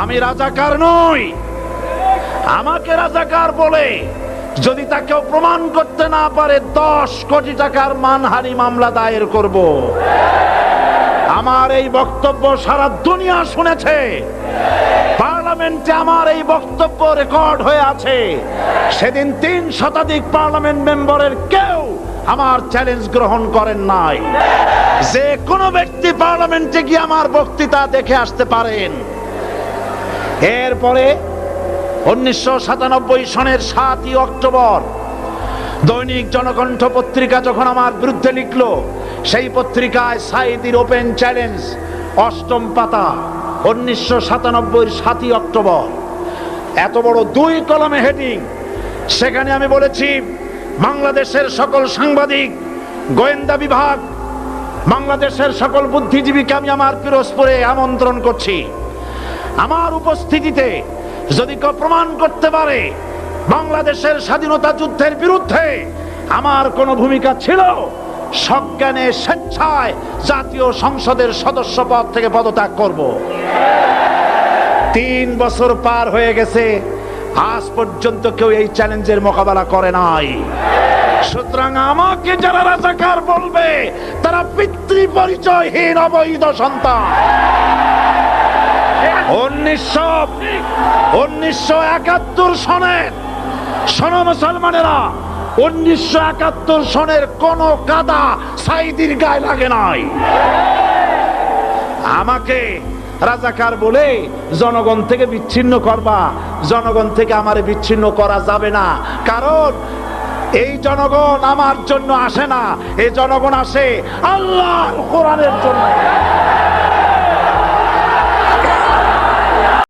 আমি রাজাকার নই। আমাকে রাজাকার বলে যদি তাকেও প্রমাণ করতে না পারে 10 কোটি টাকার মানহানি মামলা দায়ের করব। আমার এই বক্তব্য সারা দুনিয়া শুনেছে। পার্লামেন্টে আমার এই বক্তব্য রেকর্ড হয়ে আছে। সেদিন 3 শতাধিক পার্লামেন্ট মেম্বারের কেউ আমার চ্যালেঞ্জ গ্রহণ করেন নাই। যে কোনো ব্যক্তি পার্লামেন্টে গিয়ে আমার বক্তৃতা দেখে আসতে পারেন। এরপরে 1997 সনের 7ই অক্টোবর দৈনিক জনকণ্ঠ পত্রিকা যখন আমার বিরুদ্ধে লিখলো, সেই পত্রিকায় সাঈদীর ওপেন চ্যালেঞ্জ 8ম পাতা 1997 7ই অক্টোবর, এত বড় 2 কলমে হেডিং। সেখানে আমি বলেছি, বাংলাদেশের সকল সাংবাদিক, গোয়েন্দা বিভাগ, বাংলাদেশের সকল বুদ্ধিজীবীকে আমি আমার পিরোজপুরে আমন্ত্রণ করছি। আমার উপস্থিতিতে যদি কেউ প্রমাণ করতে পারে বাংলাদেশের স্বাধীনতা যুদ্ধের বিরুদ্ধে আমার কোনো ভূমিকা ছিল, সজ্ঞানে স্বেচ্ছায় জাতীয় সংসদের সদস্য পদ থেকে পদত্যাগ করব। 3 বছর পার হয়ে গেছে, আজ পর্যন্ত কেউ এই চ্যালেঞ্জের মোকাবেলা করে নাই। সুতরাং আমাকে যারা রাজাকার বলবে তারা পিতৃ পরিচয়হীন অবৈধ সন্তান। 1971 সনের, শোনো মুসলমানেরা, 1971 সনের কোন কাদা সাঈদীর গায়ে লাগে নাই। আমাকে রাজাকার বলে জনগণ থেকে বিচ্ছিন্ন করবা, জনগণ থেকে আমারে বিচ্ছিন্ন করা যাবে না। কারণ এই জনগণ আমার জন্য আসে না, এই জনগণ আসে আল্লাহর কোরআনের জন্য।